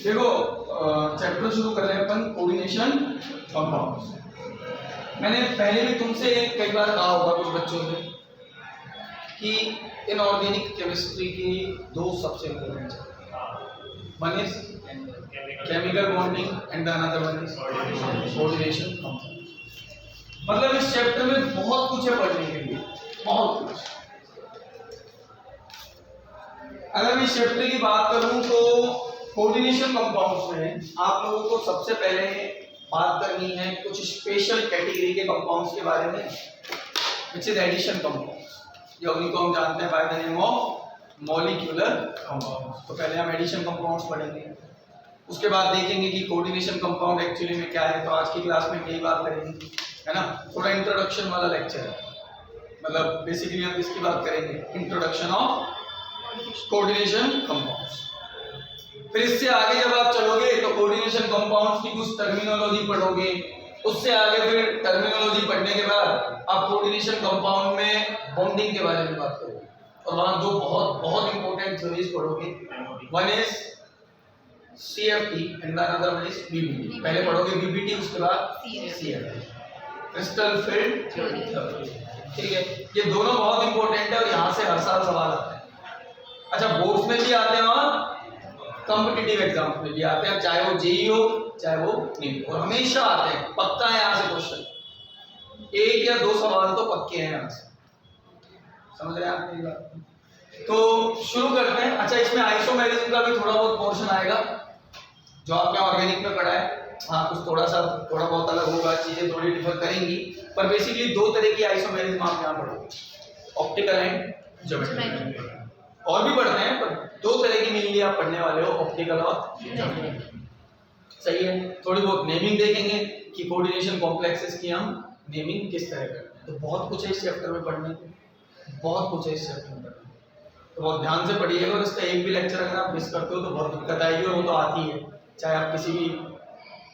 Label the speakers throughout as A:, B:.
A: देखो चैप्टर शुरू कर रहे हैं अपन कोऑर्डिनेशन कंपाउंड्स। मैंने पहले भी तुमसे कई बार कहा होगा कुछ बच्चों से कि इनऑर्गेनिक केमिस्ट्री की दो सबसे इम्पोर्टेंट है, one is chemical bonding and the another one is coordination compounds. मतलब इस चैप्टर में बहुत कुछ है पढ़ने के लिए, बहुत कुछ। अगर मैं इस चैप्टर की बात करूं तो कोऑर्डिनेशन कंपाउंड्स में आप लोगों को सबसे पहले बात करनी है कुछ स्पेशल कैटेगरी के कंपाउंड्स के बारे में, विच इज एडिशन कंपाउंड्स, जो उनको हम जानते हैं by the name of molecular compounds. तो पहले हम एडिशन कंपाउंड्स पढ़ेंगे, उसके बाद देखेंगे कि कोऑर्डिनेशन कंपाउंड एक्चुअली में क्या है। तो आज की क्लास में यही बात करेंगे, है ना। थोड़ा इंट्रोडक्शन वाला लेक्चर है, मतलब बेसिकली हम इसकी बात करेंगे, इंट्रोडक्शन ऑफ कोऑर्डिनेशन कंपाउंड्स। फिर इससे आगे जब आप चलोगे तो कोऑर्डिनेशन कंपाउंड्स की कुछ टर्मिनोलॉजी पढ़ोगे, उससे आगे फिर टर्मिनोलॉजी पढ़ने के बाद आप कोऑर्डिनेशन कंपाउंड में बॉन्डिंग के बारे में बात करोगे और वहां दो बहुत बहुत इंपॉर्टेंट थ्योरीज पढ़ोगे, one is CFT and the another one is BBT। पहले पढ़ोगे BBT, उसके बाद CFT, क्रिस्टल फील्ड थ्योरी। ठीक है, ये दोनों बहुत इंपॉर्टेंट है और यहाँ से हर साल सवाल आता है। अच्छा, बोर्ड्स में भी आते हैं और कॉम्पिटिटिव एग्जाम्स में भी आते हैं, चाहे वो जेई हो चाहे वो नीट हो, और हमेशा आते हैं, पक्का है यहाँ से क्वेश्चन, एक या दो सवाल तो पक्के हैं यहाँ से। समझ रहे हैं आप मेरी बात? तो शुरू करते हैं। अच्छा, इसमें आइसोमेरिज्म का भी थोड़ा बहुत पोर्शन आएगा जो आपने ऑर्गेनिक में पढ़ा है। हाँ, कुछ थोड़ा बहुत अलग होगा, चीजें थोड़ी डिफर करेंगी, पर बेसिकली दो तरह की आइसोमेरिज्म आप यहाँ पढ़ोगे, ऑप्टिकल एंड ज्योमेट्रिक। और भी पढ़ते हैं पर दो तरह की मेनली आप पढ़ने वाले हो, ऑप्टिकल और ज्योमेट्रिक। सही है। थोड़ी बहुत नेमिंग देखेंगे कि कोऑर्डिनेशन कॉम्प्लेक्सेस की हम नेमिंग किस तरह करते हैं। तो बहुत कुछ है इस चैप्टर में पढ़ने को, बहुत कुछ है इस चैप्टर में पढ़ने को, तो बहुत ध्यान से पढ़िएगा। और इसका एक भी लेक्चर अगर आप मिस करते हो तो बहुत दिक्कत आएगी, और वो तो आती है, चाहे आप किसी भी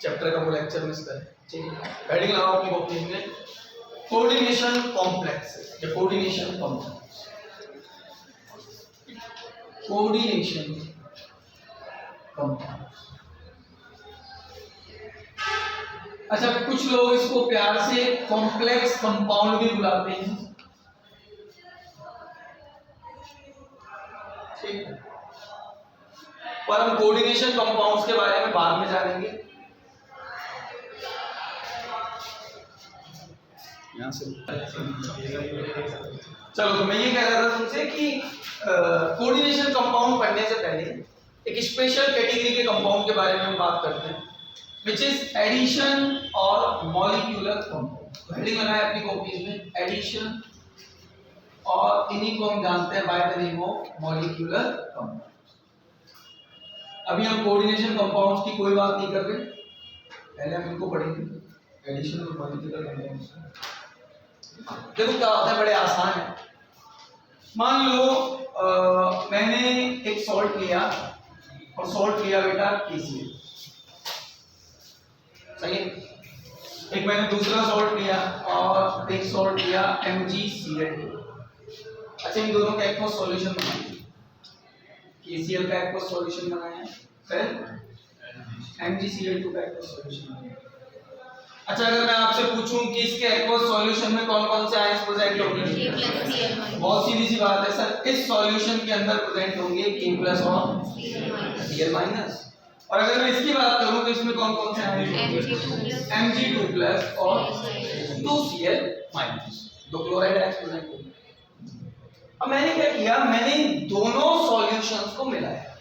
A: चैप्टर का वो लेक्चर मिस करें। ठीक है, हेडिंग लगाओ अपनी कॉपी में, कोऑर्डिनेशन कॉम्प्लेक्सेस या कोऑर्डिनेशन कंपाउंड्स। Coordination compounds. अच्छा, कुछ लोग इसको प्यार से कॉम्प्लेक्स कंपाउंड भी बुलाते हैं। ठीक है, पर हम कोऑर्डिनेशन कंपाउंड्स के बारे में बाद में जानेंगे। यहां से चलो, तो मैं ये कह रहा था तुमसे कि कोऑर्डिनेशन कंपाउंड पढ़ने से पहले एक स्पेशल कैटेगरी के कंपाउंड के बारे में हम बात करते हैं, विच इज एडिशन और मॉलिक्यूलर कंपाउंड। हेडिंग लगाए अपनी कॉपीज में, एडिशन, और इन्हीं को हम जानते हैं by the name of molecular compound. अभी हम कोऑर्डिनेशन कंपाउंड्स की कोई बात नहीं कर रहे, पहले हम इनको पढ़ेंगे, एडिशन और मॉलिक्यूलर कंपाउंड्स। देखो क्या होता है, बड़े आसान है। मान लो मैंने एक सॉल्ट लिया, और सॉल्ट लिया बेटा KCl, सही है। एक मैंने दूसरा सॉल्ट लिया और एक सॉल्ट लिया MgCl2। अच्छा, इन दोनों का एक्वस सॉल्यूशन बनाया, KCl का एक्वस सॉल्यूशन बनाया, फिर MgCl2 का एक्वस सॉल्यूशन बनाया। अच्छा, अगर मैं आपसे पूछूं कि इसके एक्वस सॉल्यूशन में कौन कौन से आयंस प्रेजेंट होंगे, बहुत सीधी सी बात है सर, इस सॉल्यूशन के अंदर प्रेजेंट होंगे K+ और Cl-। और अगर मैं इसकी बात करूं तो इसमें कौन कौन से आयंस होंगे, Mg2+ और 2Cl-, दो क्लोराइड आयंस प्रेजेंट होंगे। अब मैंने क्या किया, मैंने दोनों सॉल्यूशंस को मिलाया,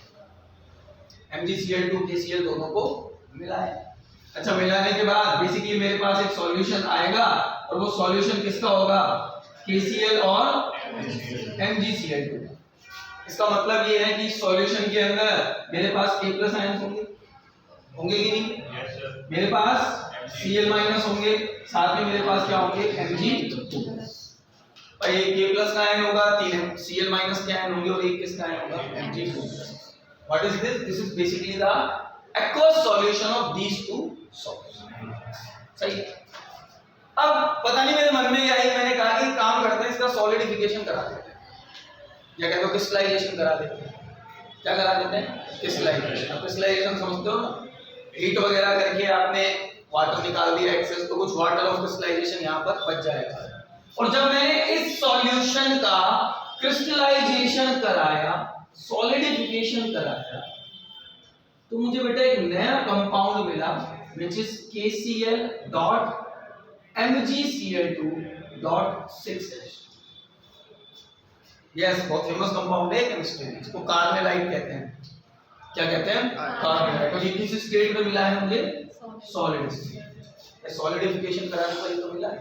A: MgCl2 KCl दोनों को मिलाया। अच्छा, मिलाने के बाद बेसिकली मेरे पास एक सॉल्यूशन आएगा, और वो सॉल्यूशन किसका होगा, KCl और MgCl2। इसका मतलब ये है कि सॉल्यूशन के अंदर मेरे पास K+ आयंस होंगे कि नहीं? मेरे पास Cl- होंगे, साथ में मेरे पास क्या होंगे, Mg2। और ये K+ का आयन होगा, 3 Cl- के आयन होंगे, और एक किसका आयन होगा, Mg2। What is this? This is basically the aqueous solution of these two salts। सही। अब पता नहीं मेरे मन में क्या है, मैंने कहा कि काम करते हैं, इसका सॉलिडिफिकेशन करा देते हैं, या कहते हो क्रिस्टलाइजेशन करा देते हैं। क्या करा देते हैं? क्रिस्टलाइजेशन। क्रिस्टलाइजेशन समझते हो ना, हीट वगैरह करके आपने वाटर निकाल दिया एक्सेस, तो कुछ वाटर ऑफ क्रिस्टलाइजेशन यहाँ पर बच जाएगा। और जब मैंने इस सॉल्यूशन का क्रिस्टलाइजेशन कराया, सॉलिडिफिकेशन कराया, तो मुझे बेटा एक नया कंपाउंड मिला which is KCl dot MgCl2.6H। Yes, बहुत फेमस कंपाउंड है केमिस्ट्री में, इसको कार्मेलाइट कहते हैं। क्या कहते हैं? कार्मेलाइट। और ये किस स्टेट में मिला है मुझे? Solid state. सॉलिडिफिकेशन कराने पर तो मिला है।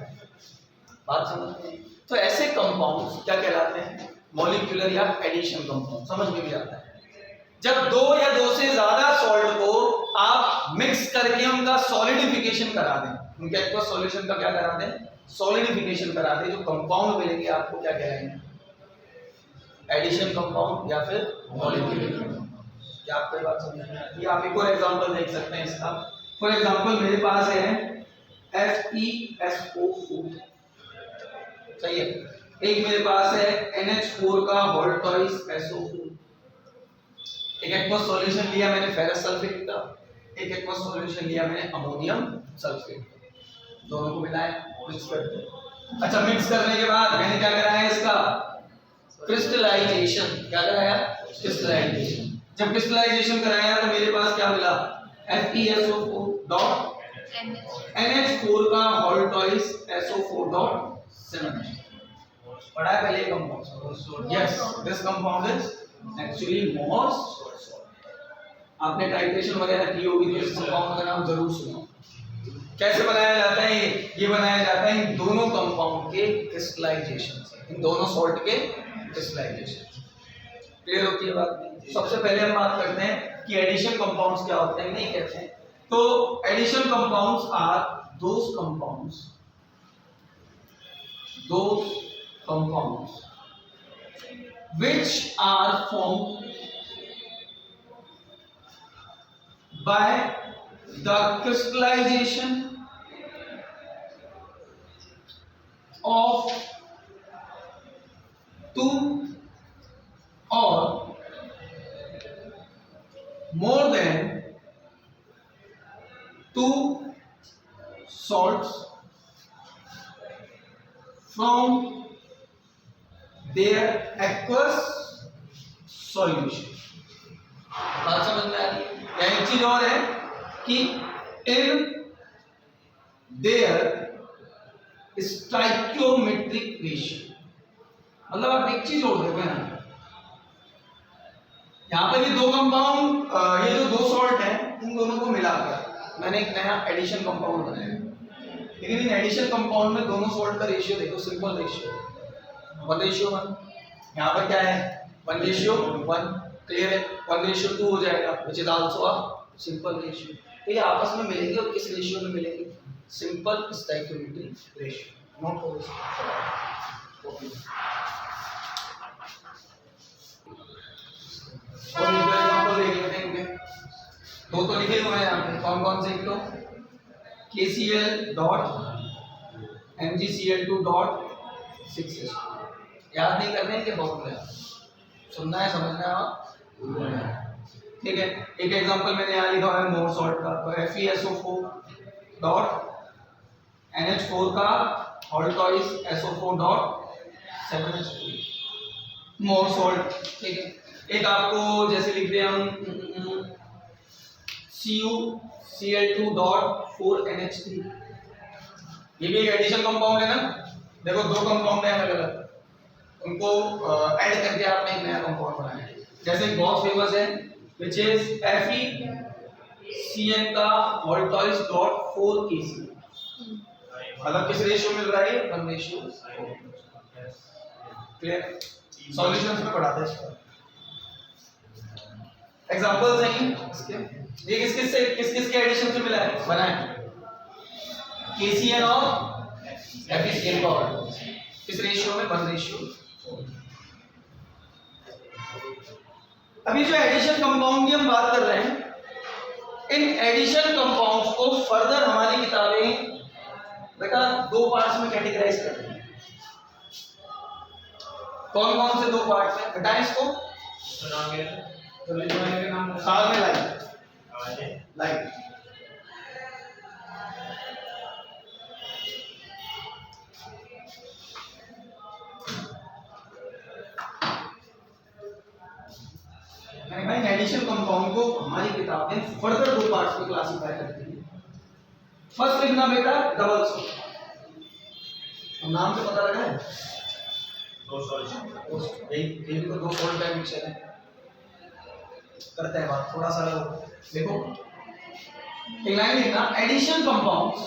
A: बात समझ में? तो ऐसे कंपाउंड्स क्या कहलाते हैं? मॉलिक्यूलर या एडिशन कंपाउंड। समझ में भी आता है जब दो या दो से ज्यादा सॉल्ट को आप मिक्स करके उनका सॉलिडिफिकेशन करा दें, उनके एक्वस सॉल्यूशन का क्या करा दें? सॉलिडिफिकेशन करा दें, जो कंपाउंड मिलेंगे आपको क्या कहेंगे? एडिशन कंपाउंड या फिर मॉलिक्यूलर कंपाउंड। क्या आपको ये बात समझ में आती है? आप एक और एग्जांपल देख सकते हैं इसका। फॉर एग्जांपल मेरे पास है FeSO4, सही है। एक मेरे पास है NH4 का वोल्टॉइस SO4। एक एक्वस सॉल्यूशन लिया मैंने फेरस सल्फेट का, एक एक्वस सॉल्यूशन लिया मैंने अमोनियम सल्फेट का, दोनों को मिलाया, मिक्स कर दिया। अच्छा, मिक्स करने के बाद मैंने क्या कराया? इसका क्रिस्टलाइजेशन। क्या कराया? क्रिस्टलाइजेशन। जब क्रिस्टलाइजेशन कराया तो मेरे पास क्या मिला? FeSO4 डॉट NH4 का वोल्टॉइस SO4.7। पढ़ा है पहले compound? Yes, this compound is actually most. आपने टाइट्रेशन वगैरह की होगी तो इस कंपाउंड का नाम जरूर सुनो। कैसे बनाया जाता है ये बनाया जाता है इन दोनों कंपाउंड के क्रिस्टलाइजेशन से, इन दोनों सॉल्ट के क्रिस्टलाइजेशन। क्लियर होती है बात? सबसे पहले हम बात करते हैं कि एडिशन कंपाउंड्स क्या होते हैं, नहीं कहते हैं। तो addition compounds are those compounds which are formed by the crystallization of two or more than two salts from their aqueous solution। बात समझ में आ रही है? या एक चीज और है कि in their stoichiometric ratio। मतलब आप एक चीज और देखो ना, यहाँ पर ये दो कंपाउंड, ये जो दो सॉल्ट है इन दोनों को मिलाकर मैंने एक नया एडिशन कंपाउंड बनाया। लेकिन इन एडिशन कंपाउंड में दोनों सॉल्ट का रेशियो देखो, सिंपल रेशियो 1:1। यहाँ पर क्या है? 1:1। क्लियर है? 1:2 हो जाएगा, which is also a simple ratio. तो ये आपस में मिलेंगे और किस रेशियो में मिलेंगे? Simple stoichiometric ratio. नोट करो और एग्जांपल देख लेते हैं। दो तो लिखे हुए हैं यहाँ पे, कौन कौन से? एक तो KCl डॉट MgCl2.6H। याद नहीं करने के फॉर्मूले, सुनना है, समझना है, ठीक है। एक एग्जांपल मैंने यहाँ लिखा है मोर सॉल्ट का, तो FeSO4 डॉट NH4 का वोल्टॉइस SO4.7H2 मोर सॉल्ट, ठीक है। एक आपको जैसे लिख दिया हम CuCl2.4NH3, ये भी एक एडिशन कंपाउंड है ना। देखो दो कंपाउंड है अलग अलग, उनको ऐड करके आपने एक नया कंपाउंड बनाया है। जैसे एक बहुत फेमस है which is FeCN का वोल्टॉइस डॉट 4Kc। मतलब किस रेशियो मिल रहा है? 1:4। क्लियर? सॉल्यूशंस में पढ़ाते हैं इसको। एग्जांपल्स हैं इसके। ये किस किस के एडिशन से मिला है, बना है? KCl और FeCN का किस रेशियो में? 1:4। अभी जो एडिशन कंपाउंड की हम बात कर रहे हैं, इन एडिशन कंपाउंड्स को फर्दर हमारी किताबें बेटा दो पार्ट्स में कैटेगराइज करती हैं। कौन कौन से दो पार्ट्स हैं बताएं इसको? सॉल्यूशन बनाने का नाम साल में लाइट मैंने कहा एडिशन कंपाउंड को हमारी किताब में फर्दर दो पार्ट्स में क्लासिफाई करती है। फर्स्ट लिखना बेटा डबल सॉल्ट, नाम से पता लगा है दो सॉल्ट, यही तो दो सॉल्ट का मिक्सचर है। करते हैं बात थोड़ा सा देखो, एक लाइन लिखना addition compounds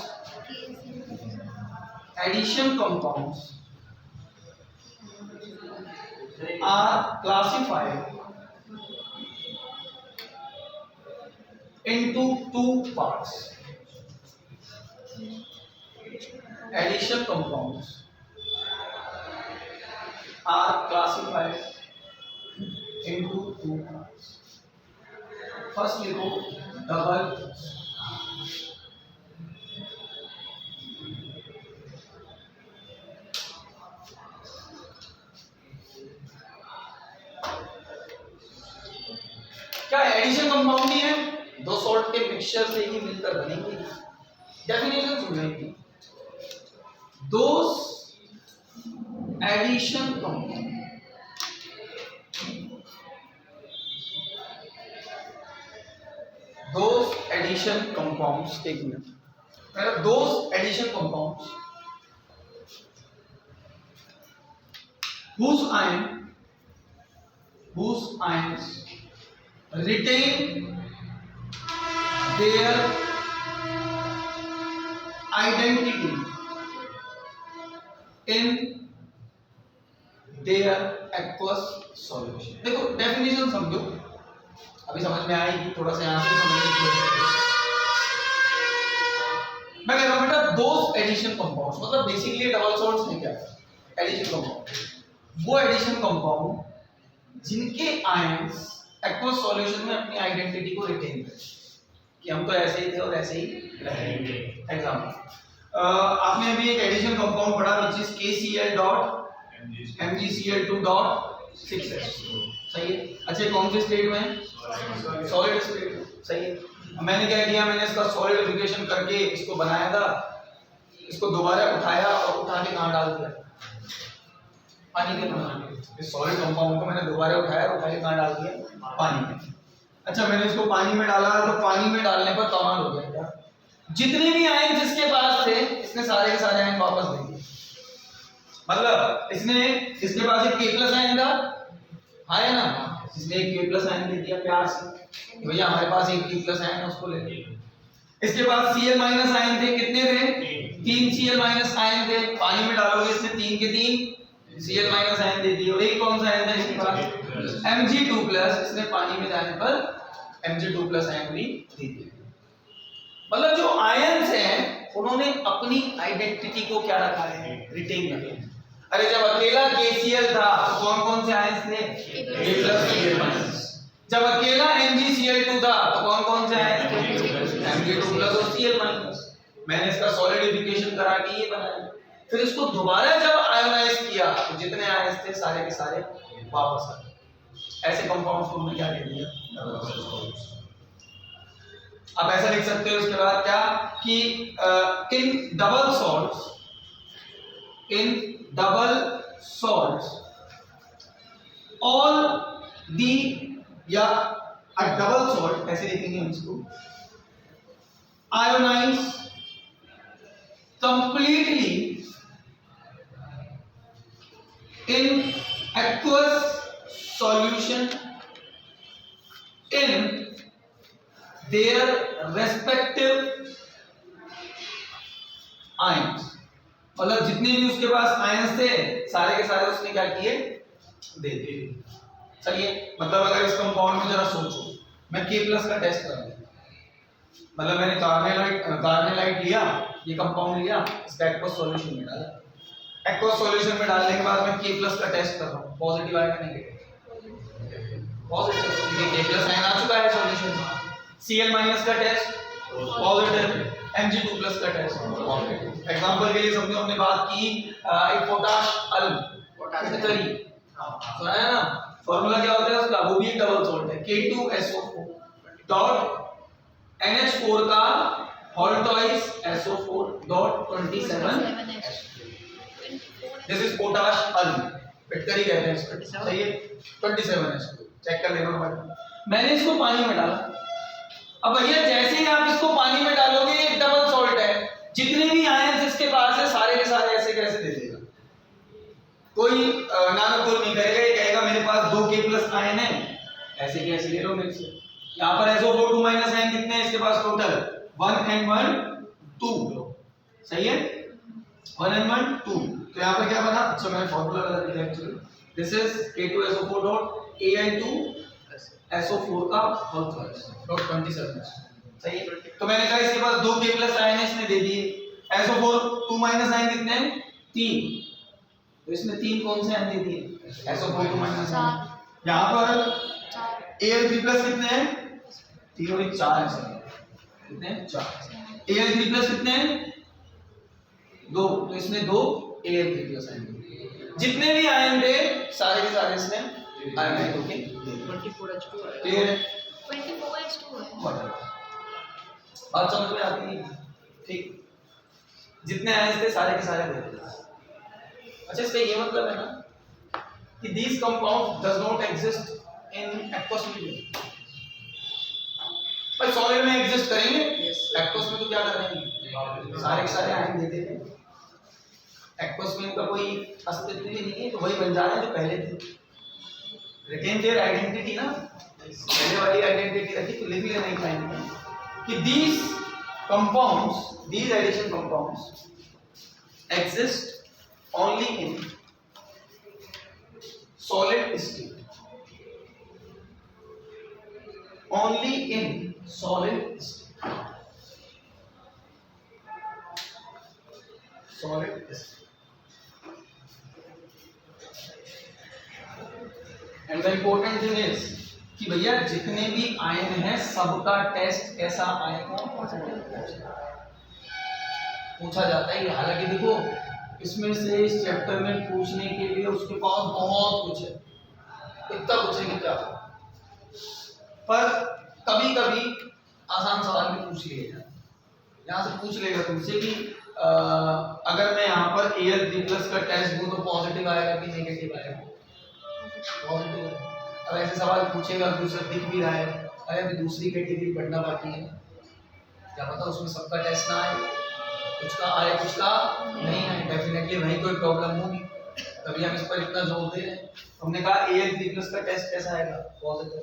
A: are classified into two parts. Addition compounds are classified into two parts. First लिखो डबल, क्या एडिशन कंपाउंड ही है? दो सॉल्ट के मिक्सचर से ही मिलकर बनेंगे। डेफिनेशन सुनेंगे, those addition compound, those addition compounds, एक मिनट मेरा, those addition compounds whose ions retain their identity in their aqueous solution। देखो डेफिनेशन समझो, अभी समझ में आएगी, थोड़ा सा यहां से समझने की कोशिश करो। मैं कह रहा हूं बेटा दो एडिशन कंपाउंड्स, मतलब बेसिकली डबल सॉल्ट्स हैं क्या, एडिशन कंपाउंड, वो एडिशन कंपाउंड जिनके आयंस एक्वस सॉल्यूशन में अपनी आइडेंटिटी को रिटेन करें कि हम तो ऐसे ही थे और ऐसे ही रहेंगे। एग्जांपल, आपने अभी एक एडिशन कंपाउंड पढ़ा which is KCl dot MgCl2 dot 6s, सही है। अच्छा कौन से स्टेट में? सॉलिड स्टेट, सही है। मैंने क्या किया, मैंने इसका सॉलिडिफिकेशन करके इसको बनाया था, इसको दोबारा उठाया और उठा के कहां डाल दिया? पानी के अंदर। इस सॉलिड कंपाउंड को मैंने दोबारा उठाया, उठा के कहां डाल दिया? पानी में। अच्छा मैंने इसको पानी में डाला, तो पानी में डालने पर कमाल हो गया क्या, जितने भी आयन जिसके पास थे इसने सारे के सारे आयन वापस दे दिए। मतलब इसने, इसके पास एक K+ आयन था, है ना, इसने एक K+ आयन दे दिया प्यार से, भैया हमारे पास एक K+ आयन है उसको ले लीजिए। इसके पास Cl- आयन थे, कितने थे? 3 Cl- आयन थे, पानी में डालोगे इसने 3 के 3 Cl- आयन दे दिए। और एक कौन सा आयन था इसके पास? Mg2+, इसने पानी में जाने पर Mg2+ आयन भी दे दिया। मतलब जो आयन्स हैं उन्होंने अपनी आइडेंटिटी को क्या रखा है? रिटेन रखा है। अरे जब अकेला KCl था तो कौन कौन से आयन्स थे? K+, जब अकेला MgCl2 था तो कौन कौन से आयन्स थे? Mg2+ और Cl-। मैंने इसका सॉलिडिफिकेशन करा के ये बनाया, फिर इसको दोबारा जब आयोनाइज किया तो जितने आयन्स थे सारे के सारे वापस आ गए। ऐसे कंपाउंड्स को हमने क्या कह दिया? आप ऐसा लिख सकते हो इसके बाद क्या कि इन डबल सॉल्ट्स ऑल दी, या अ डबल सॉल्ट ऐसे लिखेंगे हम इसको, ionise completely in aqueous solution in their respective ions। मतलब जितने भी उसके पास आयंस थे सारे के सारे उसने क्या किए? दे दिए। चलिए मतलब अगर इस कंपाउंड में जरा सोचो, मैं K+ का टेस्ट कर लूं, मतलब मैंने कार्बोनाइट लिया, ये कंपाउंड लिया, इसका एक्वस सॉल्यूशन में डाला, एक्वस सॉल्यूशन में डालने के बाद मैं K+ का टेस्ट कर रहा हूं, पॉजिटिव आएगा नेगेटिव? पॉजिटिव, क्योंकि K+ आयन आ चुका है सॉल्यूशन में। Cl- का टेस्ट पॉजिटिव, Mg2+ का टेस्ट पॉजिटिव। एग्जांपल के लिए समझो, हमने बात की एक पोटाश अल्म, पोटाश करी, सुना है ना, फॉर्मूला क्या होता है उसका, वो भी एक डबल सॉल्ट है, K2SO4 डॉट NH4 का whole twice SO4 dot 27H। This is potash पिटकरी कहते हैं इसको, सही है। 27H चेक कर लेना। मैंने इसको पानी में डाला, अब भैया जैसे ही आप इसको पानी में डालोगे एक डबल सॉल्ट है, जितने भी आयन इसके पास है सारे के सारे ऐसे कैसे दे देगा, कोई नानुकुल नहीं करेगा, ये कहेगा मेरे पास 2K+ आयन है, ऐसे कैसे ले लो मेरे से। यहाँ पर SO4 2 आयन कितने हैं इसके पास टोटल, 1 and 1 2, सही है, 1 and 1 2। तो यहाँ पर क्या बना, अच्छा मैंने फॉर्मूला गलत लिखा actually, this is K2SO4 dot Al2SO4 का होल ट्वाइस डॉट 27, सही है। तो मैंने कहा इसके पास 2K+ आयन है, इसने दे दिए, SO4 2 आयन कितने हैं 3, तो इसमें 3 कौन से आयन दे दिए, SO4 2 आयन। यहाँ पर Al3+ कितने हैं, 3 और 4 है सर, कितने हैं 4, Al3+ कितने हैं 2, तो इसमें 2 Al3+ आयन, जितने भी आयन थे सारे के सारे इसमें आयन होके 24H2 है, क्लियर है,
B: 24H2 है,
A: बात समझ में आती है, ठीक, जितने आयन थे सारे के सारे दे। अच्छा इसका ये मतलब है ना कि these compounds does not exist in aqueous medium, पर सॉलिड में एग्जिस्ट करेंगे, एक्वस में तो क्या कर रहे हैं, सारे के सारे आयन दे देते हैं, एक्वस में उनका कोई अस्तित्व ही नहीं है, तो वही बन जा रहे हैं जो पहले थे, रिटेन देयर आइडेंटिटी ना, पहले वाली आइडेंटिटी रखी, तो लिख लेना टाइम कि these compounds, these addition compounds exist only in solid state, only in solid state, solid state, and the important thing is कि भैया जितने भी आयन हैं सबका टेस्ट कैसा आएगा, पूछा जाता है। हालांकि देखो इसमें से इस चैप्टर में पूछने के लिए उसके पास बहुत कुछ है, इतना पूछेंगे क्या, पर कभी कभी आसान सवाल भी पूछ लिएगा, यहाँ से पूछ लेगा तुमसे कि अगर मैं यहाँ पर Al3+ का टेस्ट दूं तो पॉजिटिव आएगा कि नेगेटिव आएगा, पॉजिटिव। अब ऐसे सवाल पूछेगा दूसरा दिख भी रहा है, अरे अभी दूसरी कैटेगरी पढ़ना बाकी है, क्या पता उसमें सबका टेस्ट ना आए, कुछ का आए कुछ का नहीं आए, डेफिनेटली वही कोई प्रॉब्लम होगी, तभी हम इस पर इतना जोर दे रहे हैं। हमने कहा Al3+ का टेस्ट कैसा आएगा, पॉजिटिव,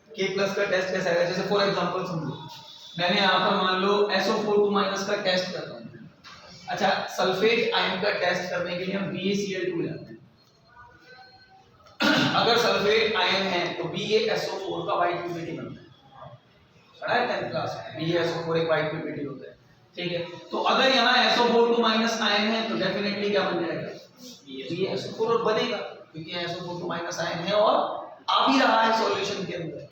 A: K+ का टेस्ट कैसा आएगा, जैसे फॉर एग्जांपल समझो मैंने यहाँ पर मान लो SO4 2- का टेस्ट कर रहा हूँ, अच्छा सल्फेट आयन का टेस्ट करने के लिए हम BaCl2 लेते हैं, अगर सल्फेट आयन है तो BaSO4 का वाइट पीपीटी बनता है, पढ़ा है 10th क्लास में, BaSO4 एक वाइट पीपीटी होता है, ठीक है। तो अगर यहाँ SO4 2- आयन है तो डेफिनेटली क्या बन जाएगा, BaSO4 और बनेगा, क्योंकि SO4 2- आयन है और आ भी रहा है सॉल्यूशन के अंदर।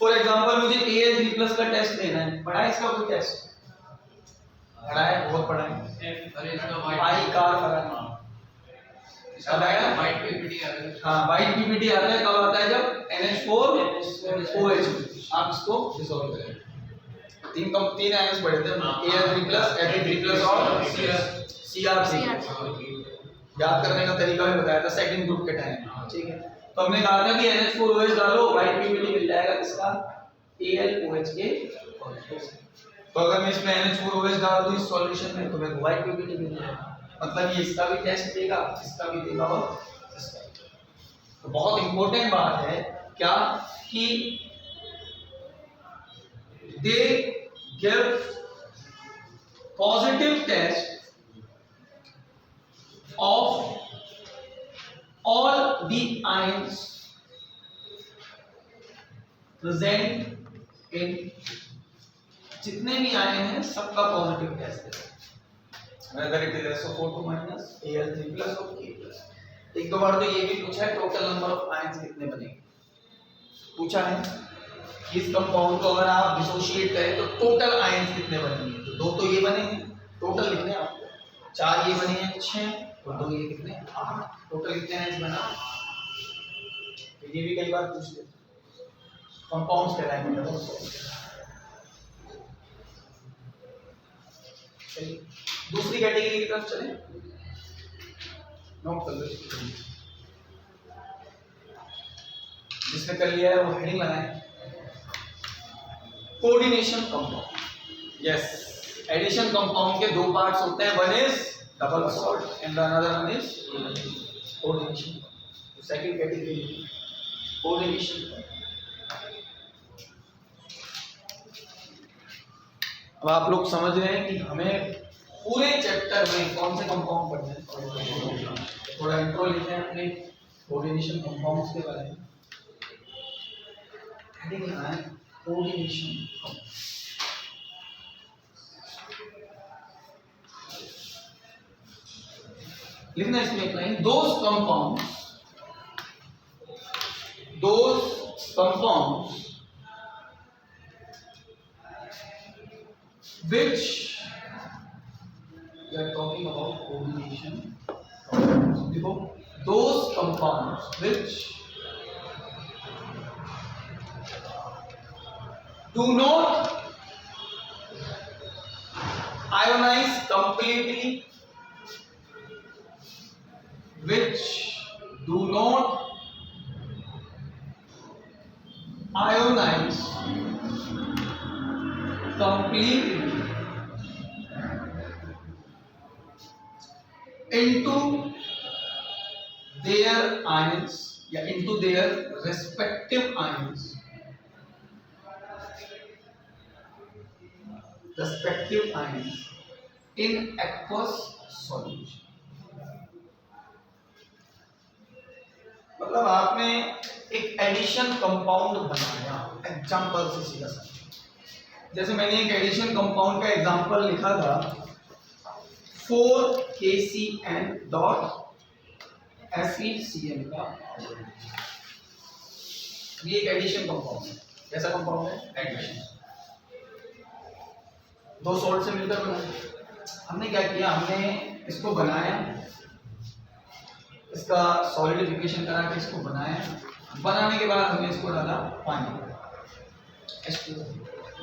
A: फॉर एग्जांपल मुझे Al3+ का टेस्ट लेना है, पढ़ा है इसका कोई टेस्ट, पढ़ा है, बहुत पढ़ा है,
C: अरे इसका
A: वाई कार फराना
C: वाइट पीपीटी आता है,
A: हाँ वाइट पीपीटी आता है, कब आता है जब NH4OH, आप इसको डिसॉल्व करें, तीन आयंस पढ़े थे Al3+, Fe3+ और Cr3, याद करने का तरीका भी बताया था सेकंड ग्रुप के टाइम, ठीक है। तो हमने कहा था कि NH4OH डालो, वाइट पीपीटी मिल जाएगा किसका, AlOH के, तो अगर मैं इसमें NH4OH डाल दूं इस सॉल्यूशन में तो मेरे को वाइट पीपीटी मिल जाएगा, मतलब ये इसका भी टेस्ट देगा, इसका भी देगा और इसका। तो बहुत इंपॉर्टेंट बात है क्या कि they give positive test of all the ions present in, जितने भी आयन हैं सबका पॉजिटिव टेस्ट है, whether it is SO4 2-, Al3+ और K+। एक दो बार तो ये भी पूछा है टोटल नंबर ऑफ आयंस कितने बनेंगे, पूछा है कि इस कंपाउंड को अगर आप डिसोशिएट करें तो टोटल आयंस कितने बनेंगे, तो दो तो ये बनेंगे, टोटल लिखने हैं आपको, 4 ये बने हैं 6 और 2 ये कितने 8, टोटल कितने आयंस बना, ये भी कई बार पूछ लेते कंपाउंड्स कहलाएंगे डबल सॉल्ट। चलिए दूसरी कैटेगरी की तरफ चलें, नोट कर लो जिसने कर लिया है वो हेडिंग लगाएं, coordination compound. Yes, addition compound के दो पार्ट्स होते हैं, one is double salt and another one is coordination. Second category coordination. अब आप लोग समझ रहे हैं कि हमें पूरे चैप्टर में कौन से कंपाउंड पढ़ने हैं। थोड़ा इंट्रो लेते हैं अपने कोऑर्डिनेशन कंपाउंड्स के बारे में। हेडिंग है कोऑर्डिनेशन। लिखना इसमें एक line, those compounds which we are talking about coordination देखो, those compounds which do not ionize completely, which do not ionize completely into their ions या into their respective ions, in aqueous solution। मतलब आपने एक addition compound बनाया, example से सीधा सा, जैसे मैंने एक एडिशन कंपाउंड का एग्जांपल लिखा था 4KCN डॉट FeCN का। ये एक एडिशन कंपाउंड है। कैसा कंपाउंड है? एडिशन। दो सॉल्ट से मिलकर बना। हमने क्या किया, हमने इसको बनाया, इसका सॉलिडिफिकेशन करा के इसको बनाया, बनाने के बाद हमने इसको डाला पानी।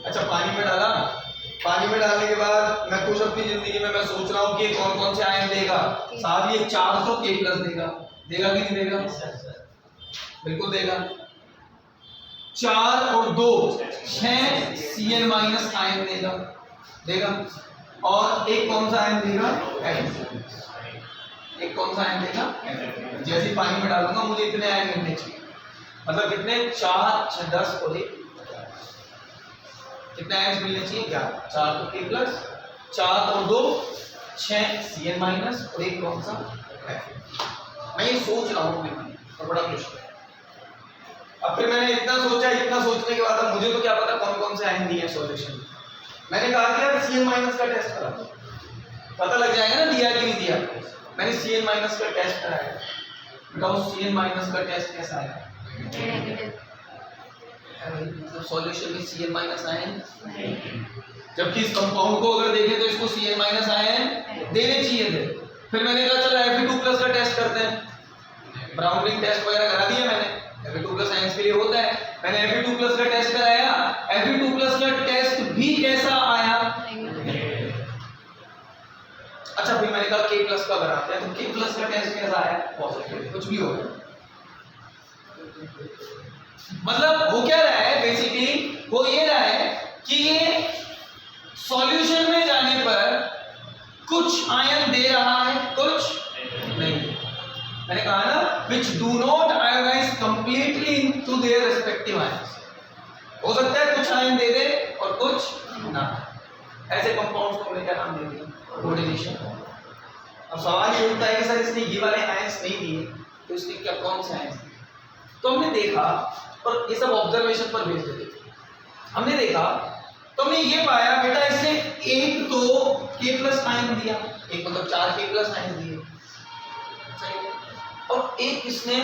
A: अच्छा, पानी में डाला, पानी में डालने के बाद मैं कुछ अपनी जिंदगी में मैं सोच रहा हूँ कि कौन कौन से आयन देगा। साहब ये 400 K+ देगा, देगा कि नहीं देगा? बिल्कुल देगा। 4 और 2 6 Cn- आयन देगा, देगा। और एक कौन सा आयन देगा? एक कौन सा आयन देगा? जैसे पानी में डालूंगा मुझे इतने आयन मिलने चाहिए, मतलब कितने? 4 6 10 और 1 कितने आयन मिलने चाहिए? 11। 4 तो K+, 4 और 2 6 Cn- और एक कौन सा? मैं ये सोच रहा हूँ और बड़ा खुश हूँ। अब फिर मैंने इतना सोचा, इतना सोचने के बाद मुझे तो क्या पता कौन कौन से आयन दिए सॉल्यूशन। मैंने कहा कि यार Cn- का टेस्ट करा, पता लग जाएगा ना दिया कि नहीं दिया। मैंने Cn- का टेस्ट कराया, बताओ Cn- का टेस्ट कैसा आया? मतलब सॉल्यूशन में Cn- आयन, जबकि इस कंपाउंड को अगर देखें तो इसको Cn- आयन देने चाहिए थे। फिर मैंने कहा चलो Fe2+ का टेस्ट करते हैं। ब्राउन रिंग टेस्ट वगैरह करा दिया मैंने, Fe2+ आयंस के लिए होता है। मैंने Fe2+ का टेस्ट कराया, Fe2+ का टेस्ट भी कैसा आया? अच्छा, फिर मैंने कहा K+ का बनाते हैं, तो K+ का टेस्ट कैसा आया? पॉजिटिव। कुछ भी हो गया। मतलब वो क्या रहा है बेसिकली, वो ये रहा है कि ये सॉल्यूशन में जाने पर कुछ आयन दे रहा है, कुछ नहीं। मैंने कहा ना, which do not ionize completely into their respective ions। हो सकता है कुछ आयन दे दे और कुछ ना। ऐसे कंपाउंड्स को हमने क्या नाम दे दिया? कोऑर्डिनेशन। अब सवाल ये उठता है कि सर इसने ये वाले आयंस नहीं दिए तो इसने क्या कौन से आयंस दिए? तो हमने देखा, और ये सब ऑब्जर्वेशन पर बेस्ड है। हमने देखा तो हमने ये पाया बेटा इसने एक तो K+ आयन दिया, एक मतलब 4 K+ आयन दिए, सही है। और एक इसने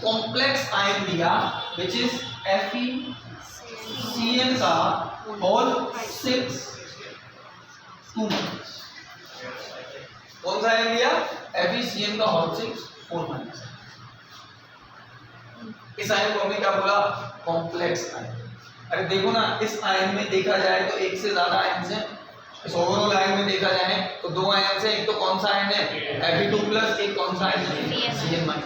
A: कॉम्प्लेक्स आयन दिया विच इज FeCN का होल 6 2 कौन सा आयन दिया? FeCN का होल 6 4 -। इस आयन को हमने क्या बोला? Complex ion. अरे देखो ना, इस आयन में देखा जाए तो एक से ज्यादा आयन हैं। इस ओवरऑल आयन में देखा जाए तो दो आयन हैं। एक तो कौन सा आयन है? Fe2+, एक कौन सा आयन है? Cl-।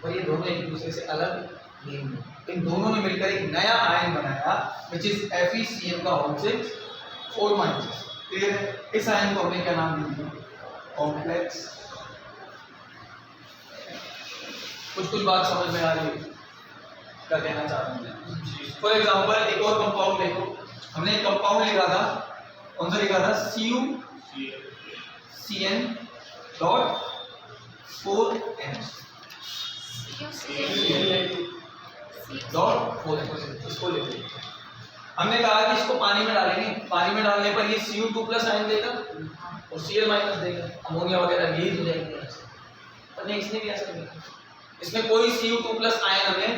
A: और ये दोनों एक दूसरे से अलग नहीं है। इन दोनों ने मिलकर एक नया आयन बनाया which is FeCl का होल से 4-। क्लियर है? इस आयन को हमने क्या नाम दिया? कॉम्प्लेक्स। कुछ बात समझ में आ रही है क्या कहना चाह रहा हूं? फॉर एग्जांपल एक और कंपाउंड देखो, हमने एक कंपाउंड लिखा था, कौन सा लिखा था? CuCN.4n इसको लेते। हमने कहा कि इसको पानी में डालेंगे, पानी में डालने पर ये Cu2+ आयन देगा और Cl- देगा, अमोनिया वगैरह रिलीज हो जाएंगे। पर नहीं, इसने भी ऐसा किया, इसमें कोई Cu2+ आयन हमें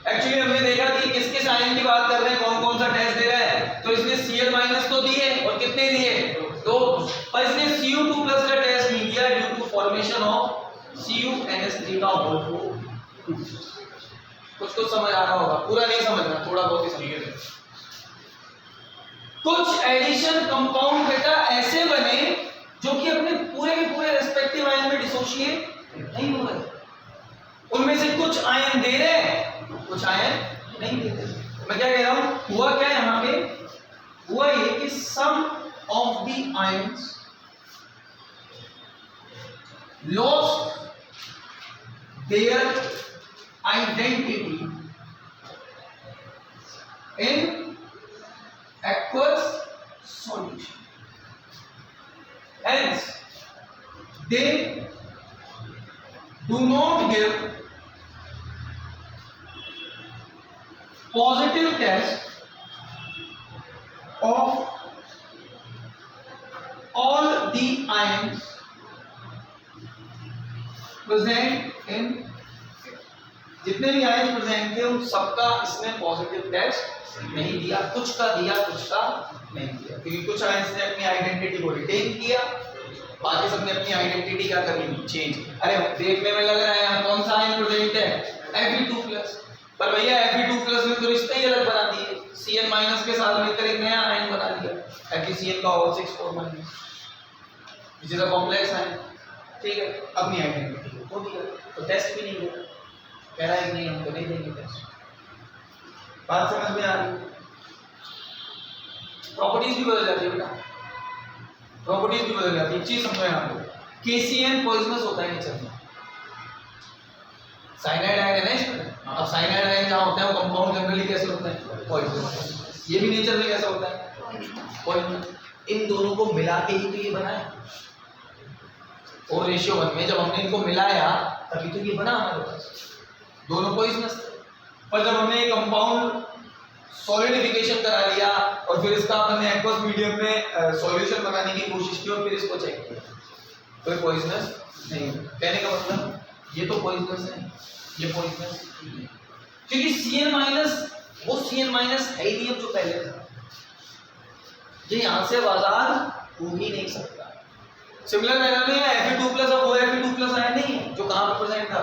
A: एक्चुअली हमने देखा कि किस किस आयन की बात कर रहे हैं, कौन कौन सा टेस्ट दे रहा है। तो इसने Cl- तो दिए और कितने दिए? 2। पर इसने Cu2+ का टेस्ट नहीं दिया due to formation of CuNH3 का होल 4। कुछ समझ आ रहा होगा, पूरा नहीं समझना, थोड़ा बहुत ही समझिए। कुछ एडिशन कंपाउंड बेटा ऐसे बने जो कि अपने पूरे के पूरे रिस्पेक्टिव आयन में डिसोशिएट नहीं हो रहे। उनमें से कुछ आयन दे रहे हैं, कुछ आयन नहीं दे रहे। मैं क्या कह रहा हूं, हुआ क्या यहां पे? हुआ ये कि some of the ions lost their identity in aqueous solution. Hence, they do not give positive test of all the ions present in, जितने भी आयन प्रेजेंट थे उन सबका इसने पॉजिटिव टेस्ट नहीं दिया, कुछ का दिया कुछ का नहीं दिया, क्योंकि कुछ आयंस ने अपनी आइडेंटिटी को रिटेन किया, बाकी सबने अपनी आइडेंटिटी क्या कर ली? चेंज। अरे देखने में लग रहा है यहाँ कौन सा आयन प्रेजेंट है? Fe2+, पर भैया Fe2+ ने तो रिश्ते ही अलग बना दिए, Cl- के साथ मिलकर एक नया आयन बना दिया FeCl का whole 6 which is a complex ion. ठीक है, अपनी आइडेंटिटी को दिया तो टेस्ट भी नहीं हुआ, कह रहा है कि नहीं हम तो नहीं देंगे टेस्ट। बात समझ में आ रही? प्रॉपर्टीज भी बदल जाती है बेटा, प्रॉपर्टीज भी बदल जाती है। चीज समझो यहाँ पे, KCN पॉइजनस होता है नेचर में, साइनाइड आयन है ना इसमें। अब साइनाइड आयन जहाँ होता है वो कंपाउंड जनरली कैसे होता है? पॉइजनस। ये भी नेचर में कैसा होता है? पॉइजनस। इन दोनों को मिला के ही तो ये बना है। और रेशियो 1 में जब हमने इनको मिलाया तभी तो ये बना हमारे पास, दोनों पॉइजनस थे। पर जब हमने ये कंपाउंड सॉलिडिफिकेशन करा लिया और फिर इसका हमने एक्वस मीडियम में सॉल्यूशन बनाने की कोशिश की और फिर इसको चेक किया, कोई पॉइजनस नहीं। कहने का मतलब ये तो पॉइजनस है, ये पॉइजनस नहीं, क्योंकि Cl- वो Cl- है ही नहीं अब जो पहले था, ये यहां से आजाद हो ही नहीं सकता। सिमिलर मैनर में Fe2+ अब वो Fe2+ आयन नहीं है जो कहां पे प्रेजेंट था?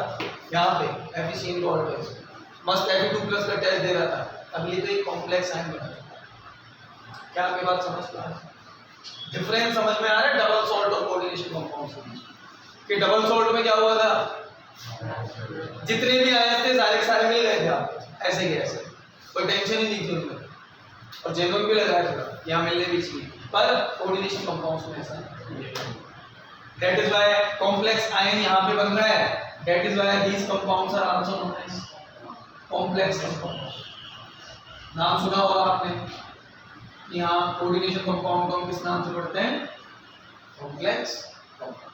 A: यहाँ पे FeCl का होल टेस्ट, मस्त Fe2+ का टेस्ट दे रहा था, अब ये तो एक कॉम्प्लेक्स आयन बना। क्या आपकी बात समझ पा रहे हैं? डिफरेंस समझ में आ रहा है डबल सॉल्ट और कोऑर्डिनेशन कंपाउंड्स के? डबल सॉल्ट में क्या हुआ था? जितने भी आयन थे सारे मिल गए थे आप, ऐसे के ऐसे, कोई टेंशन ही नहीं थी उनमें, और जेनोन भी लगाया था, यहाँ मिलने भी चाहिए, पर कोऑर्डिनेशन कंपाउंड्स में ऐसा नहीं। That is why complex ion यहाँ पे बन रहा है। That is why these compounds are also known as complex compounds। नाम सुना होगा आपने, यहाँ coordination compound को हम किस नाम से पढ़ते हैं? Complex compound।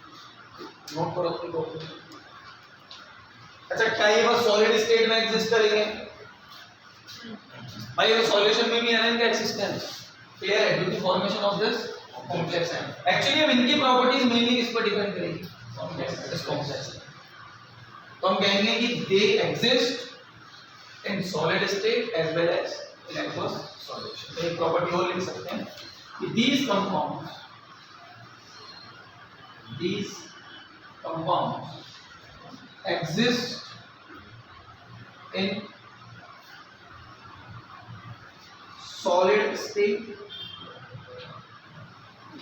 A: नोट करो अपनी कॉपी। अच्छा, क्या ये बस सॉलिड स्टेट में एग्जिस्ट करेंगे? भाई ये सॉल्यूशन में भी है इनका एक्सिस्टेंस, क्लियर है, due to formation of this complex ion. Actually अब इनकी प्रॉपर्टीज मेनली किस पर डिपेंड करेगी? कॉम्प्लेक्स। तो हम कहेंगे कि they exist in solid state as well as in aqueous solution. एक प्रॉपर्टी और लिख सकते हैं कि these compounds exist in solid state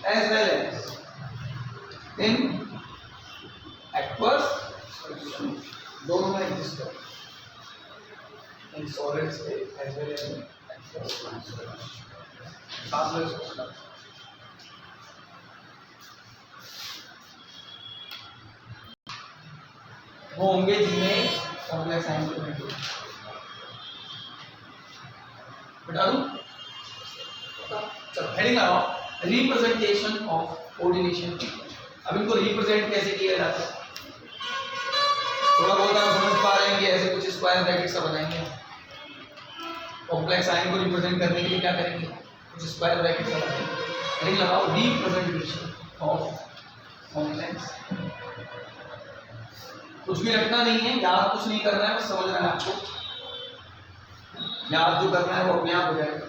A: as well as in aqueous solution, दोनों में एग्जिस्ट करता है, in solid state as well as in aqueous solution। साथ में इसको वो होंगे जिनमें कॉम्प्लेक्स आयन प्रेजेंट होगा। बता दूं? चलो हेडिंग लगाओ, रिप्रेजेंटेशन ऑफ कोऑर्डिनेशन। अब इनको रिप्रेजेंट कैसे किया जाता है? थोड़ा बहुत आप समझ पा रहे हैं कि ऐसे कुछ स्क्वायर ब्रैकेट सा बनाएंगे। कॉम्प्लेक्स आयन को रिप्रेजेंट करने के लिए क्या करेंगे? कुछ स्क्वायर ब्रैकेट सा बनाएंगे। हेडिंग लगाओ, रिप्रेजेंटेशन ऑफ कॉम्प्लेक्स। कुछ भी रखना नहीं है, याद कुछ नहीं करना है, बस समझना है आपको। याद जो करना है वो अपने आप हो जाएगा।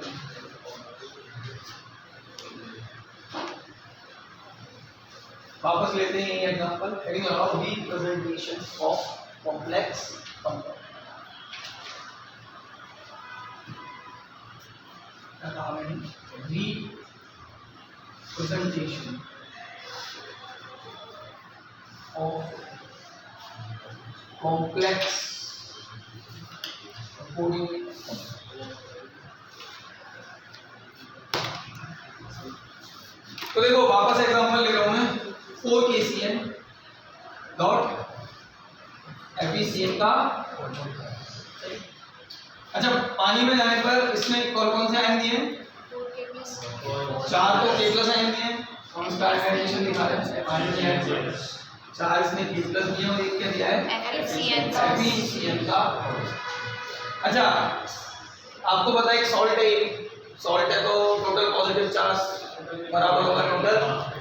A: वापस लेते हैं ये एग्जांपल। हेडिंग लगाओ, representation of complex compound. Representation of complex coordinate. तो देखो वापस एग्जांपल ले रहा हूं मैं, 4 KCl डॉट FeCl का। अच्छा, पानी में जाने पर इसमें कौन से आयन दिए? 4 तो K प्लस आयन दिए। हम इसका आयनाइजेशन दिखा रहे हैं। पानी में 4 इसने K प्लस दिए और एक क्या दिया है? FeCl का। अच्छा, आपको पता है एक सॉल्ट है, सॉल्ट है तो टोटल पॉजिटिव चार्ज बराबर होगा टोटल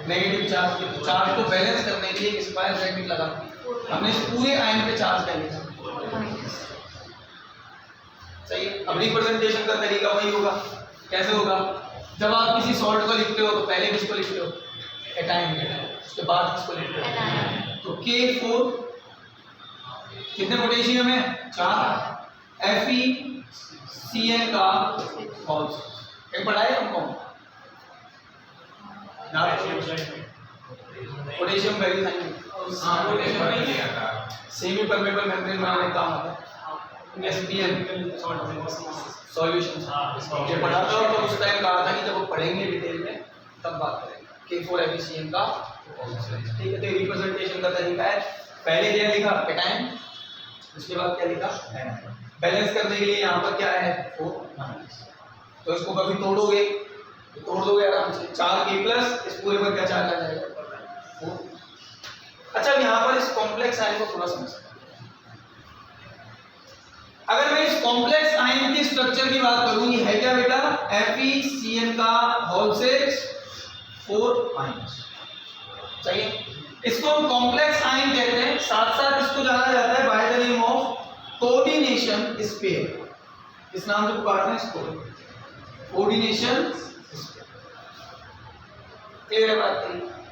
A: नेगेटिव चार्ज। चार्ज को बैलेंस करने के लिए स्क्वायर ब्रैकेट लगा हमने इस पूरे आयन पे चार्ज कर लिया। सही है। अब रिप्रेजेंटेशन का तरीका वही होगा। कैसे होगा? जब आप किसी सॉल्ट को लिखते हो तो पहले किसको लिखते हो? एटाइन। उसके बाद किसको लिखते हो? तो K4 कितने पोटेशियम है? 4। FeCl का होल। एक पढ़ाए हमको potassium very fine. Semi permeable membrane बनाने का काम आता है। SPL सॉल्यूशन ये पढ़ा था और तो उस टाइम कहा था कि जब वो पढ़ेंगे डिटेल में तब बात करेंगे। K4 FeCl का, ठीक है। तो रिप्रेजेंटेशन का तरीका है, पहले क्या लिखा? एटाइन, उसके बाद क्या लिखा? बैलेंस करने के लिए यहाँ पर क्या है? 4 माइनस। तो इसको कभी तोड़ दोगे आराम से। 4 K प्लस, इस पूरे पर क्या चार्ज आ जाएगा? 4। अच्छा, अब यहाँ पर इस कॉम्प्लेक्स आयन को थोड़ा समझते हैं। अगर मैं इस कॉम्प्लेक्स आयन की स्ट्रक्चर की बात करूं, ये है क्या बेटा? FeCl का होल से 4 माइनस। चाहिए, इसको हम कॉम्प्लेक्स आयन कहते हैं। साथ साथ इसको जाना जाता है by the name of coordination sphere. इस नाम से पुकारते हैं इसको कोऑर्डिनेशन स्पेयर। क्लियर है बात?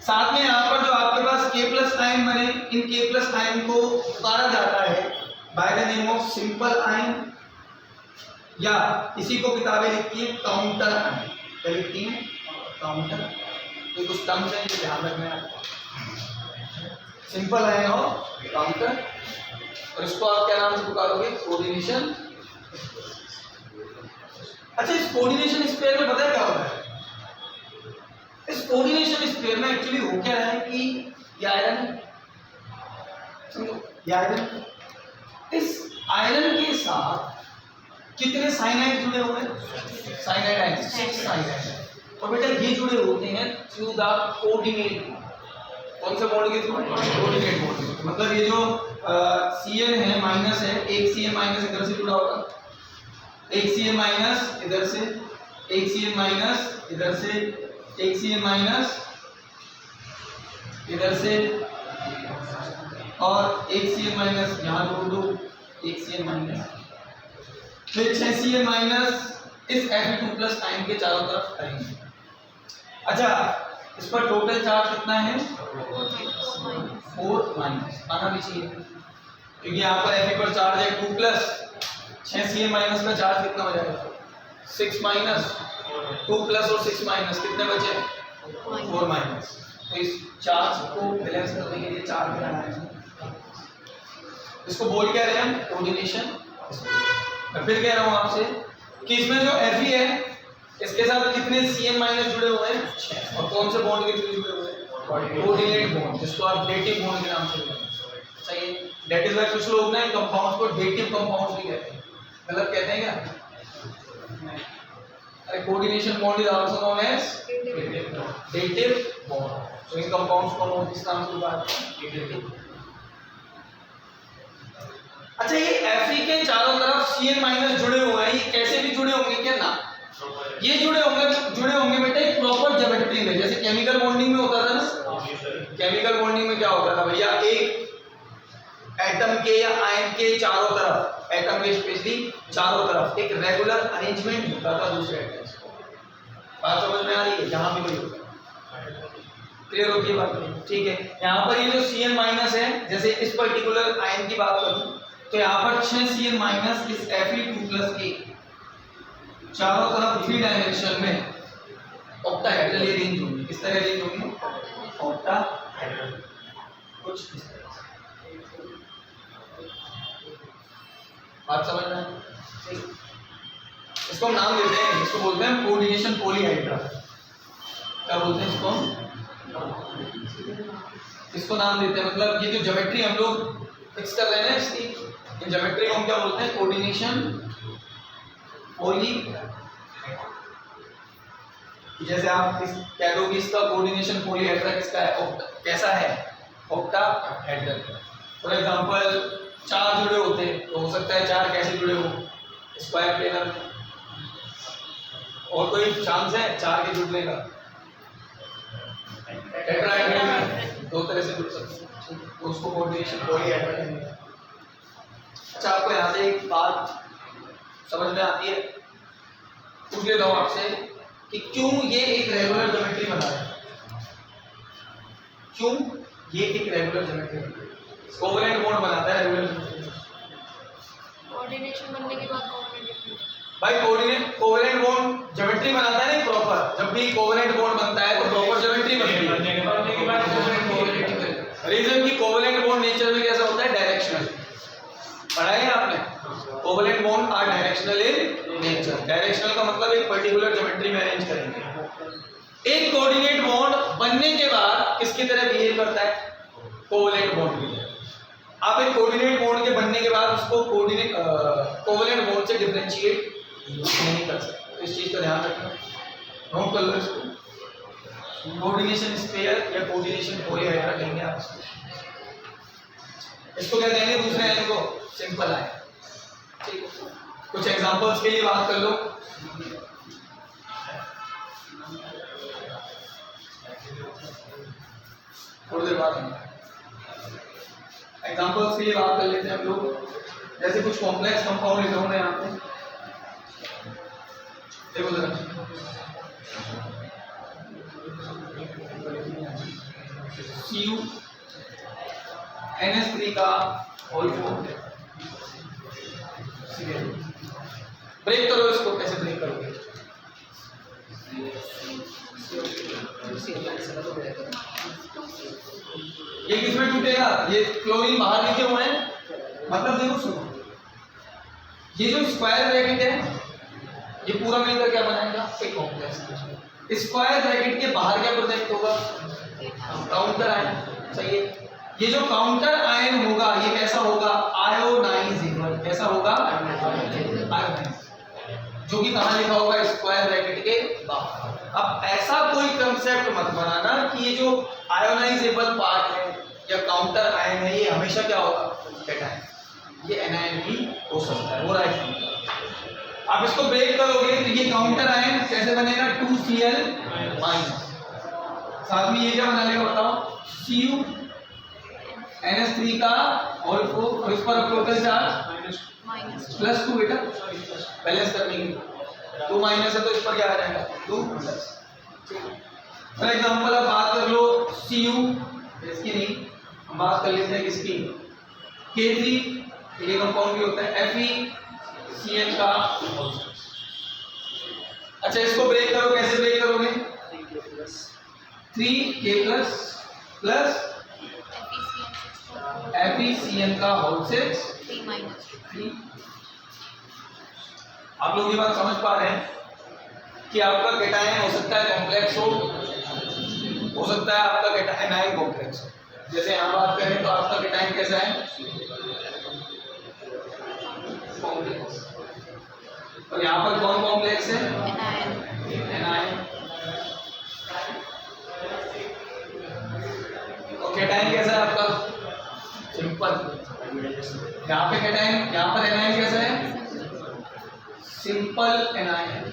A: साथ में यहाँ पर जो आपके पास K प्लस आयन बने, इन K प्लस आयन को पुकारा जाता है by the name of simple ion, या इसी को किताबें लिखती है काउंटर आयन। क्या लिखती है? काउंटर। तो कुछ टर्म्स हैं, ध्यान रखना है आपको। सिंपल आयन और काउंटर, और इसको आप क्या नाम से पुकारोगे? कोऑर्डिनेशन। अच्छा, इस कोऑर्डिनेशन स्पेयर में पता है क्या होता है? इस कोऑर्डिनेशन स्पेयर में एक्चुअली हो क्या रहा है कि ये आयरन, समझो ये आयरन, इस आयरन के साथ कितने साइनाइड जुड़े हुए हैं? Cyanide ion 6 cyanide. और बेटा ये जुड़े होते हैं थ्रू द कोऑर्डिनेट। कौन से बॉन्ड के थ्रू? Coordinate bond. मतलब ये जो Cl है माइनस है, एक Cl माइनस इधर से जुड़ा होगा, एक Cl माइनस इधर से, एक Cl माइनस इधर से, एक Cl माइनस इधर से, और एक Cl माइनस यहाँ जोड़ दो, एक Cl माइनस, फिर 6 Cl माइनस इस Fe2 प्लस आयन के चारों तरफ करेंगे। अच्छा, इस पर टोटल चार्ज कितना है? 4 माइनस। आना भी चाहिए। क्योंकि यहाँ पर Fe पर चार्ज है 2 प्लस 6 Cn माइनस का चार्ज कितना हो जाएगा 6 माइनस 2 प्लस और 6 माइनस कितने बचे 4 माइनस। तो इस चार्ज को बैलेंस करने के लिए चार्ज बनाना है, इसको बोल क्या रहे हैं हम कोऑर्डिनेशन। मैं फिर कह रहा हूँ आपसे कि इसमें जो Fe है इसके साथ कितने Cn माइनस जुड़े हुए हैं 6, और कौन से बॉन्ड के थ्रू जुड़े हुए हैं कोऑर्डिनेट बॉन्ड, जिसको आप डेटिव बॉन्ड के नाम से जानते हैं। सही है, दैट इज व्हाई कुछ लोग ना इन कंपाउंड्स को डेटिव कंपाउंड्स भी कहते हैं। गलत कहते हैं क्या? अरे coordination bond is also known as dative bond. तो इन कंपाउंड्स को हम किस नाम से बात करते हैं डेटिव। अच्छा, ये Fe के चारों तरफ Cn माइनस जुड़े हुए हैं, ये कैसे भी जुड़े होंगे क्या ना, ये जुड़े होंगे बेटा एक प्रॉपर ज्योमेट्री में, जैसे केमिकल बॉन्डिंग में होता था ना। केमिकल बॉन्डिंग में क्या होता था भैया, एक एटम के या आयन के चारों तरफ, एटम के स्पेशली चारों तरफ एक रेगुलर अरेंजमेंट होता था दूसरे एटम्स को। बात समझ में आ रही है? जहां भी कोई होता है क्लियर होती है बात? ठीक है, यहाँ पर ये जो Cn माइनस है, जैसे इस पर्टिकुलर आयन की बात करूं तो यहाँ पर 6 Cn माइनस इस Fe2+ के चारों तरफ 3 डायमेंशन में ऑक्टाहेड्रल ये रेंज होगी। किस तरह रेंज होगी? ऑक्टाहेड्रल, कुछ इस तरह से। बात समझ में आई? इसको हम नाम देते हैं, इसको बोलते हैं कोऑर्डिनेशन पॉलीहेड्रा। क्या बोलते हैं इसको? इसको नाम देते हैं, मतलब ये जो ज्योमेट्री हम लोग फिक्स कर रहे हैं इसकी, इन ज्योमेट्री को हम क्या बोलते हैं? Coordination poly. जैसे आप इस कह दो कि इसका कोऑर्डिनेशन पॉलीहेड्रा किसका है, कैसा है? ऑक्टाहेड्रल। फॉर एग्जांपल 4 जुड़े होते हैं तो हो सकता है 4 कैसे जुड़े हो, स्क्वायर प्लेनर में। और कोई चांस है 4 के जुड़ने का? टेट्राहेड्रल में 2 तरह से जुड़ सकते हैं, तो उसको कोऑर्डिनेशन पॉलीहेड्रा कहेंगे। अच्छा, आपको यहाँ से एक बात समझ में आती है, पूछ लेता हूँ आपसे कि क्यों ये एक रेगुलर ज्योमेट्री बना है? क्यों ये एक रेगुलर ज्योमेट्री बना है? कोवेलेंट बॉन्ड बनाता है रेगुलर ज्योमेट्री।
B: कोऑर्डिनेशन बनने के बाद कोऑर्डिनेट
A: भाई कोवेलेंट बॉन्ड ज्योमेट्री बनाता है नहीं प्रॉपर। जब भी कोवेलेंट बॉन्ड बनता है तो प्रॉपर ज्योमेट्री बनती है। रीजन की कोवेलेंट बॉन्ड नेचर में कैसा होता है? डायरेक्शनल। पढ़ा है आपने? Covalent bond are directional in nature. Directional का मतलब एक पर्टिकुलर ज्योमेट्री में अरेंज करेंगे। एक कोऑर्डिनेट बॉन्ड बनने के बाद किसकी तरह बिहेव करता है? कोवेलेंट बॉन्ड की तरह। आप एक कोऑर्डिनेट बॉन्ड के बनने के बाद उसको कोवेलेंट बॉन्ड से डिफरेंशिएट नहीं कर सकते, तो इस चीज का ध्यान रखना। नोट कर लो इसको, कोऑर्डिनेशन स्फीयर या कोऑर्डिनेशन पॉलीहेड्रा कहेंगे आप इसको। क्या कहेंगे दूसरे आयन को? Simple ion. ठीक है, कुछ एग्जांपल्स के लिए बात कर लो। थोड़ी देर बाद एग्जांपल्स के लिए बात कर लेते हैं हम लोग। जैसे कुछ कॉम्प्लेक्स कंपाउंड लिखा हूं यहाँ पे, देखो जरा। CuNH3 का होल 4। ब्रेक करो इसको, कैसे ब्रेक करोगे? ये किसमें टूटेगा? ये क्लोरीन बाहर लिखे हुए हैं, मतलब देखो सुनो, ये जो स्क्वायर ब्रैकेट है ये पूरा मिलकर क्या बनाएगा? एक कॉम्प्लेक्स। स्क्वायर ब्रैकेट के बाहर क्या प्रेजेंट होगा? Counter ion. सही है, ये जो काउंटर आयन होगा ये कैसा होगा? आयोनाइजेबल। कैसा होगा? आयोनाइजेबल, जो कि कहां लिखा होगा? स्क्वायर ब्रैकेट के बाहर। अब ऐसा कोई कंसेप्ट मत बनाना कि ये जो आयोनाइजेबल पार्ट है या काउंटर आयन है ये हमेशा क्या होगा? कैटायन। ये एनायन भी हो सकता है, हो रहा है। आप इसको ब्रेक करोगे तो ये काउंटर आयन कैसे बनेगा? 2Cl-। साथ में ये क्या बना लेगा बताओ? CuNH3 का होल 4 और इस पर टोटल चार्ज +2 बेटा, बैलेंस करने के लिए 2 माइनस है तो इस पर क्या आ जाएगा? 2 प्लस। फॉर एग्जांपल अब बात कर लो Cu, इसकी नहीं, हम बात कर लेते हैं किसकी? K3 ये कंपाउंड भी होता है FeCl का। अच्छा इसको ब्रेक करो, कैसे ब्रेक करोगे? 3K प्लस FeCl का होल से 3। आप लोग ये बात समझ पा रहे हैं कि आपका केटायन हो सकता है कॉम्प्लेक्स हो सकता है आपका केटायन आयन कॉम्प्लेक्स हो। जैसे यहाँ बात करें तो आपका केटायन कैसा है? कॉम्प्लेक्स। और यहाँ पर कौन कॉम्प्लेक्स है? एनायन। और केटायन कैसा है आपका? सिंपल। यहाँ पे केटायन, यहाँ पर एनायन कैसा है? Simple anion.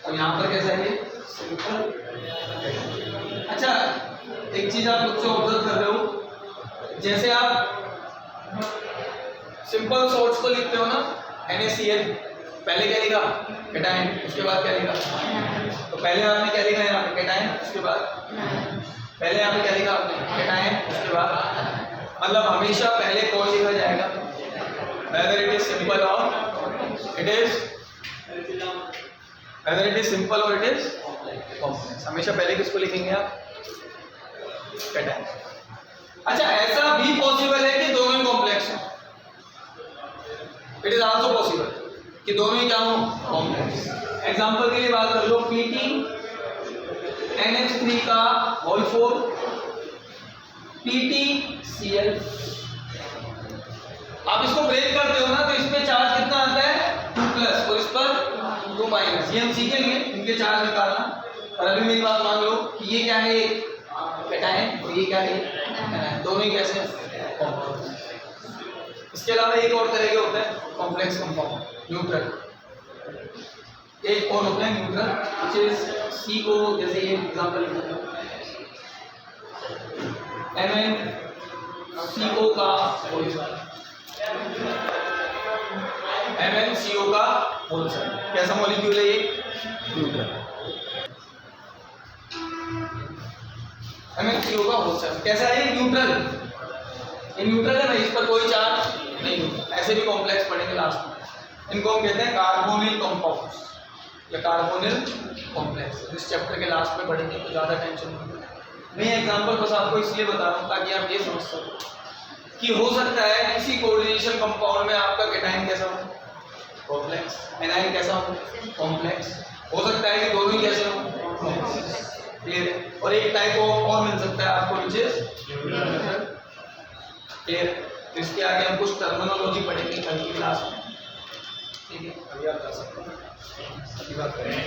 A: और यहाँ पर कैसा है? सिंपल। अच्छा एक चीज आप मुझसे ऑब्जर्व कर रहे हो, जैसे आप सिंपल सोर्स को लिखते हो ना NaCl, पहले क्या लिखा? केटायन, उसके बाद क्या लिखा? तो पहले आपने क्या लिखा यहाँ पे? केटायन, उसके बाद पहले यहाँ पे क्या लिखा आपने? केटायन, उसके बाद मतलब हमेशा पहले कौन लिखा जाएगा? whether it is simple or it is whether it is simple or it is complex, हमेशा पहले किसको लिखेंगे आप? केटायन। अच्छा ऐसा भी पॉसिबल है कि दोनों ही कॉम्प्लेक्स हो। इट इज आल्सो पॉसिबल कि दोनों ही क्या हो? कॉम्प्लेक्स। एग्जांपल के लिए बात कर लो, PtNH3 का होल 4 PtCl। आप इसको ब्रेक करते हो ना तो इस पे चार्ज कितना आता है? 2 प्लस और इस पर 2 माइनस। ये हम सीखेंगे इनके चार्ज निकालना। और अभी मेरी बात मान लो कि ये क्या है? केटायन और ये क्या है? एनायन। दोनों ही कैसे हैं? कॉम्प्लेक्स। इसके अलावा एक और तरह के होते हैं कॉम्प्लेक्स कंपाउंड, न्यूट्रल। एक और होता है न्यूट्रल, which is CO, जैसे ये एग्जांपल MnCO का होल सेल, MnCO का होल सेल कैसा मॉलिक्यूल है? ये न्यूट्रल। MnCO का होल सेल कैसा है? न्यूट्रल। ये न्यूट्रल है भाई, इस पर कोई चार्ज नहीं होता। ऐसे भी कॉम्प्लेक्स पढ़ेंगे लास्ट में, इनको हम कहते हैं कार्बोनिल कंपाउंड्स या कार्बोनिल कॉम्प्लेक्स। इस चैप्टर के लास्ट में पढ़ेंगे तो ज़्यादा टेंशन नहीं। मैं एग्जांपल बस आपको इसलिए बता रहा हूँ ताकि आप ये समझ सको कि हो सकता है किसी कोऑर्डिनेशन कंपाउंड में आपका केटायन कैसा हो? कॉम्प्लेक्स। एनायन कैसा हो? कॉम्प्लेक्स। हो सकता है कि दोनों ही कैसे हो? कॉम्प्लेक्स। क्लियर है? और एक टाइप और मिल सकता है आपको, which is क्लियर। तो इसके आगे हम कुछ टर्मिनोलॉजी पढ़ेंगे कल की क्लास में, ठीक है? अभी आप जा सकते हैं, अभी बात करेंगे।